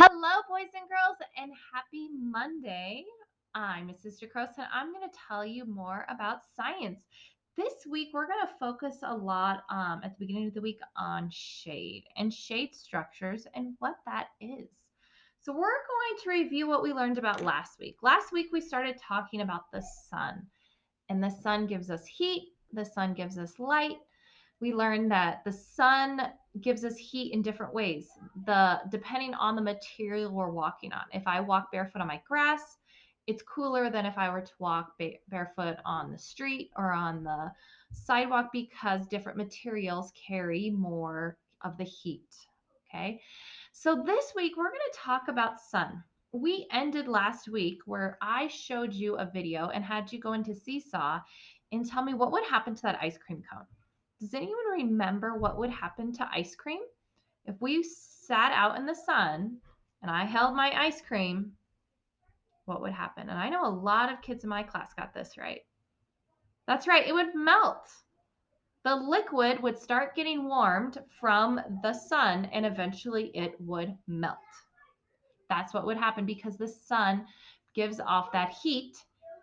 Hello, boys and girls, and happy Monday. I'm Miss Sister Cross, and I'm going to tell you more about science. This week, we're going to focus a lot at the beginning of the week on shade and shade structures and what that is. So, we're going to review what we learned about last week. Last week, we started talking about the sun, and the sun gives us heat, the sun gives us light. We learned that the sun gives us heat in different ways, depending on the material we're walking on. If I walk barefoot on my grass, it's cooler than if I were to walk barefoot on the street or on the sidewalk because different materials carry more of the heat. Okay. So this week we're going to talk about sun. We ended last week where I showed you a video and had you go into Seesaw and tell me what would happen to that ice cream cone. Does anyone remember what would happen to ice cream? If we sat out in the sun and I held my ice cream, what would happen? And I know a lot of kids in my class got this right. That's right, it would melt. The liquid would start getting warmed from the sun and eventually it would melt. That's what would happen because the sun gives off that heat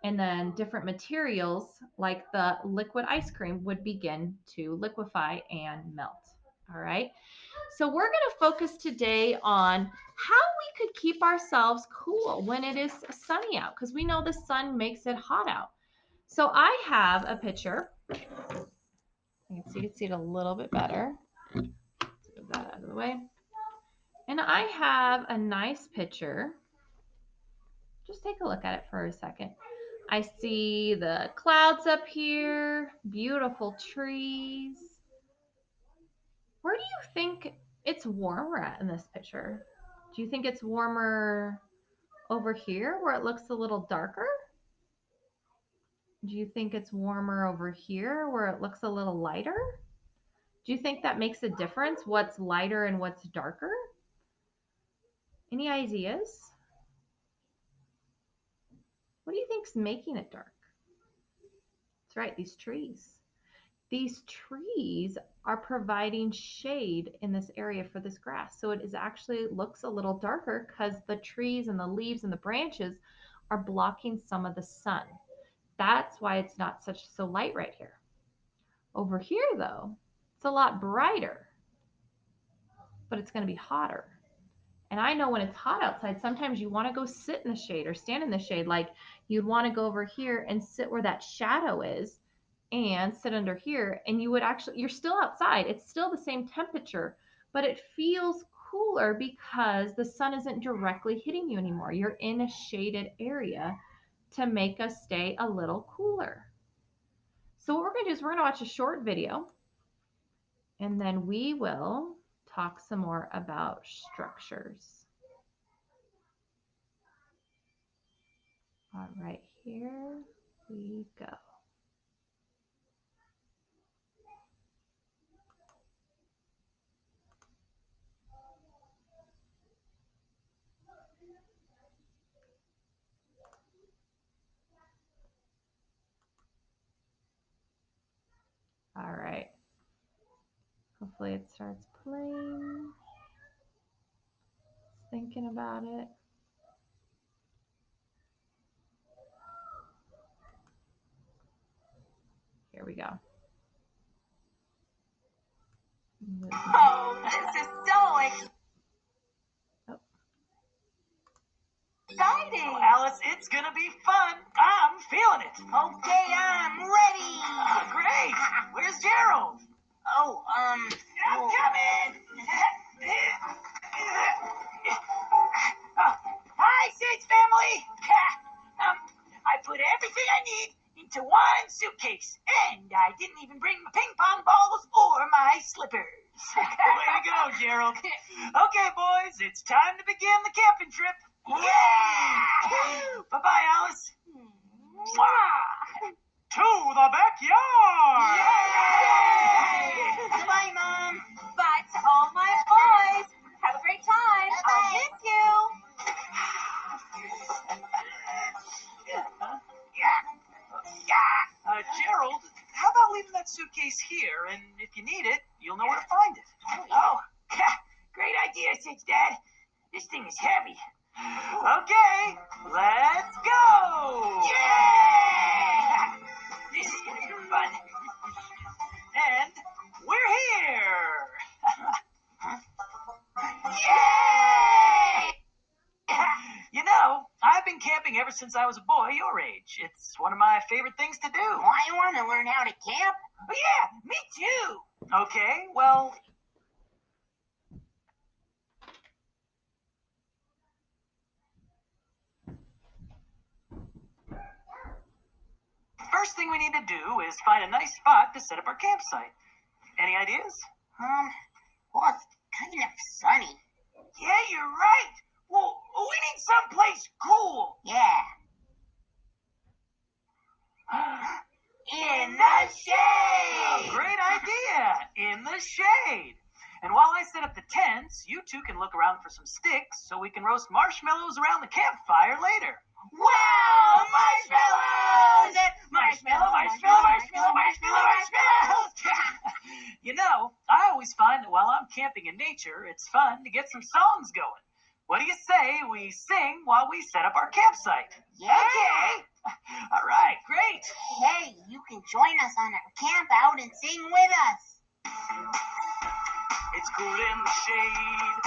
and then different materials like the liquid ice cream would begin to liquefy and melt. All right. So we're going to focus today on how we could keep ourselves cool when it is sunny out because we know the sun makes it hot out. So I have a picture. You can see it a little bit better. Let's move that out of the way. And I have a nice picture. Just take a look at it for a second. I see the clouds up here, beautiful trees. Where do you think it's warmer at in this picture? Do you think it's warmer over here where it looks a little darker? Do you think it's warmer over here where it looks a little lighter? Do you think that makes a difference, what's lighter and what's darker? Any ideas? What do you think's making it dark? That's right, these trees. These trees are providing shade in this area for this grass. So it is actually looks a little darker because the trees and the leaves and the branches are blocking some of the sun. That's why it's not so light right here. Over here though, it's a lot brighter, but it's going to be hotter. And I know when it's hot outside, sometimes you want to go sit in the shade or stand in the shade. Like you'd want to go over here and sit where that shadow is and sit under here. And you would actually, you're still outside. It's still the same temperature, but it feels cooler because the sun isn't directly hitting you anymore. You're in a shaded area to make us stay a little cooler. So what we're going to do is we're going to watch a short video and then we will talk some more about structures. All right, here we go. All right. Hopefully it starts playing. Thinking about it. Here we go. Oh, this is so exciting! Alice, it's gonna be fun. I'm feeling it. Okay, I'm ready. Great. Where's Gerald? Oh, I'm coming. Hi, Sage family. I put everything I need into one suitcase, and I didn't even bring my ping pong balls or my slippers. Way to go, Gerald. Okay, boys, it's time to begin the camping trip. Yeah! Bye-bye, Alice. To the backyard! Yay! Bye, Mom. Bye to all my boys. Have a great time. I'll miss you. Gerald, how about leaving that suitcase here, and if you need it, you'll know where to find it. Oh, great idea, Sage Dad. This thing is heavy. campy. Okay, let's go! Yeah! This is gonna be fun. And we're here! Yay! You know, I've been camping ever since I was a boy your age. It's one of my favorite things to do. Well, I want to learn how to camp. Oh, yeah, me too. Okay, well, first thing we need to do is find a nice spot to set up our campsite. Any ideas? Well, it's kind of sunny. Yeah, you're right. Well, we need someplace cool. Yeah. In the shade! Great idea! In the shade! And while I set up the tents, you two can look around for some sticks so we can roast marshmallows around the campfire later. Wow! Marshmallows! Marshmallow, marshmallow, marshmallow, marshmallow, marshmallows! You know, I always find that while I'm camping in nature, it's fun to get some songs going. What do you say we sing while we set up our campsite? Yeah. Okay! All right, great! Hey, you can join us on our camp out and sing with us. It's cool in the shade,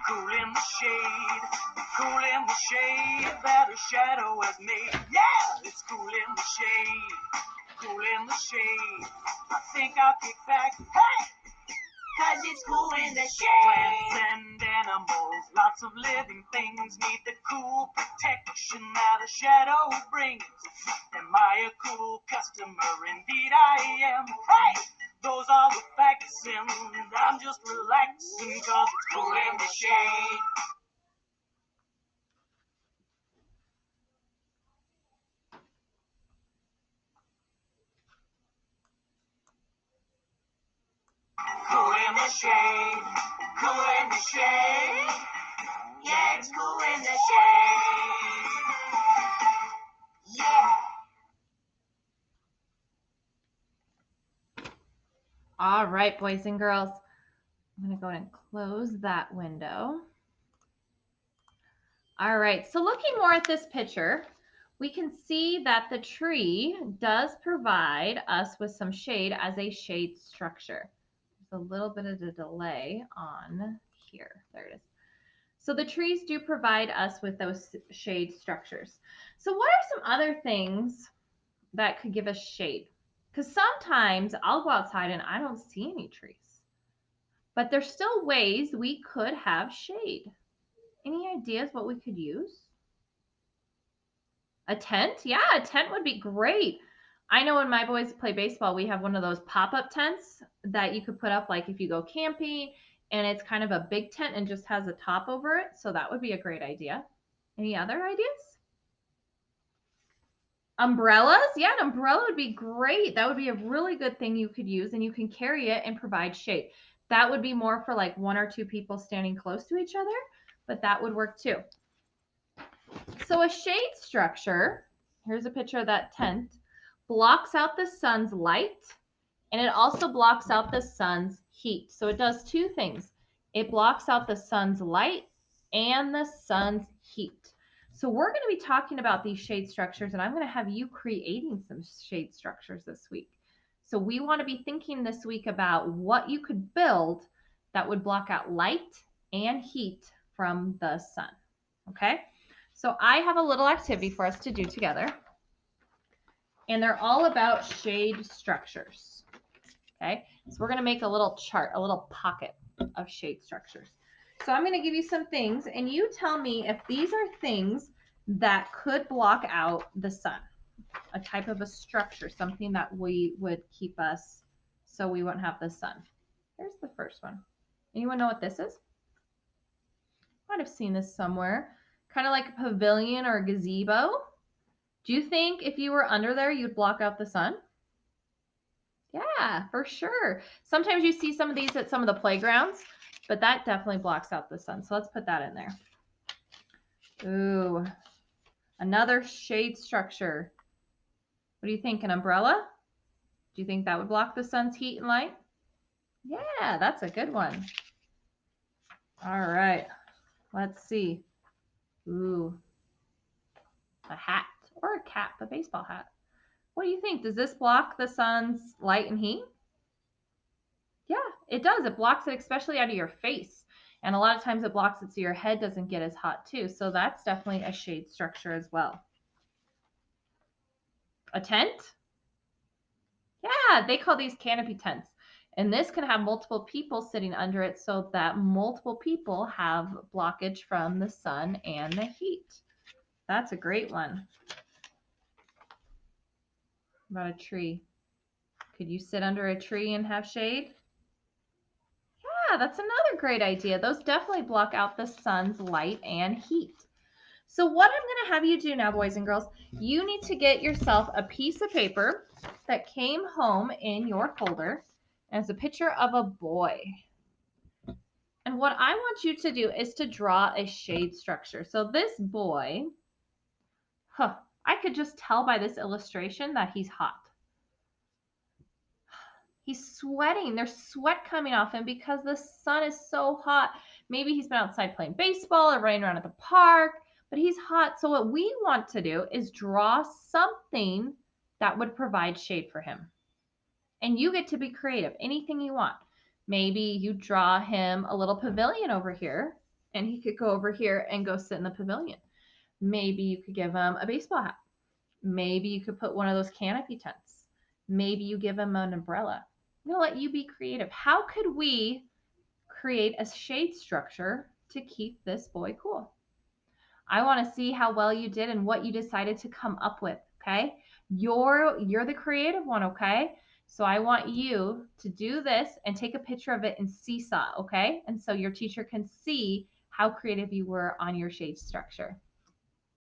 cool in the shade, cool in the shade that a shadow has made. Yeah, it's cool in the shade, cool in the shade. I think I'll kick back, hey! 'Cause it's cool in the shade. Plants and animals, lots of living things need the cool protection that a shadow brings. Am I a cool customer? Indeed I am. Hey! Those are the facts, and I'm just relaxing 'cause it's cool in the shade. Cool in the shade, cool in the shade. Yeah, it's cool in the shade. Yeah. All right, boys and girls. I'm going to go ahead and close that window. All right, so looking more at this picture, we can see that the tree does provide us with some shade as a shade structure. There's a little bit of a delay on here. There it is. So the trees do provide us with those shade structures. So what are some other things that could give us shade? Because sometimes I'll go outside and I don't see any trees, but there's still ways we could have shade. Any ideas what we could use? A tent? Yeah, a tent would be great. I know when my boys play baseball, we have one of those pop-up tents that you could put up like if you go camping, and it's kind of a big tent and just has a top over it. So that would be a great idea. Any other ideas? Umbrellas? Yeah, an umbrella would be great. That would be a really good thing you could use, and you can carry it and provide shade. That would be more for like one or two people standing close to each other, but that would work too. So a shade structure, here's a picture of that tent, blocks out the sun's light, and it also blocks out the sun's heat. So it does two things. It blocks out the sun's light and the sun's heat. So we're going to be talking about these shade structures, and I'm going to have you creating some shade structures this week. So we want to be thinking this week about what you could build that would block out light and heat from the sun. Okay? So I have a little activity for us to do together, and they're all about shade structures. Okay, so we're going to make a little chart, a little pocket of shade structures. So I'm going to give you some things, and you tell me if these are things that could block out the sun, a type of a structure, something that we would keep us so we wouldn't have the sun. Here's the first one. Anyone know what this is? Might have seen this somewhere. Kind of like a pavilion or a gazebo. Do you think if you were under there, you'd block out the sun? Yeah, for sure. Sometimes you see some of these at some of the playgrounds, but that definitely blocks out the sun. So let's put that in there. Ooh, another shade structure. What do you think? An umbrella? Do you think that would block the sun's heat and light? Yeah, that's a good one. All right, let's see. Ooh, a hat or a cap, a baseball hat. What do you think? Does this block the sun's light and heat? Yeah, it does. It blocks it, especially out of your face. And a lot of times it blocks it so your head doesn't get as hot too. So that's definitely a shade structure as well. A tent? Yeah, they call these canopy tents. And this can have multiple people sitting under it so that multiple people have blockage from the sun and the heat. That's a great one. About a tree. Could you sit under a tree and have shade? Yeah, that's another great idea. Those definitely block out the sun's light and heat. So what I'm going to have you do now, boys and girls, you need to get yourself a piece of paper that came home in your folder, and it's a picture of a boy. And what I want you to do is to draw a shade structure. So this boy, I could just tell by this illustration that he's hot. He's sweating. There's sweat coming off him because the sun is so hot. Maybe he's been outside playing baseball or running around at the park, but he's hot. So, what we want to do is draw something that would provide shade for him. And you get to be creative, anything you want. Maybe you draw him a little pavilion over here, and he could go over here and go sit in the pavilion. Maybe you could give him a baseball hat. Maybe you could put one of those canopy tents. Maybe you give him an umbrella. I'm going to let you be creative. How could we create a shade structure to keep this boy cool? I want to see how well you did and what you decided to come up with, okay? You're the creative one, okay? So I want you to do this and take a picture of it and seesaw, okay? And so your teacher can see how creative you were on your shade structure.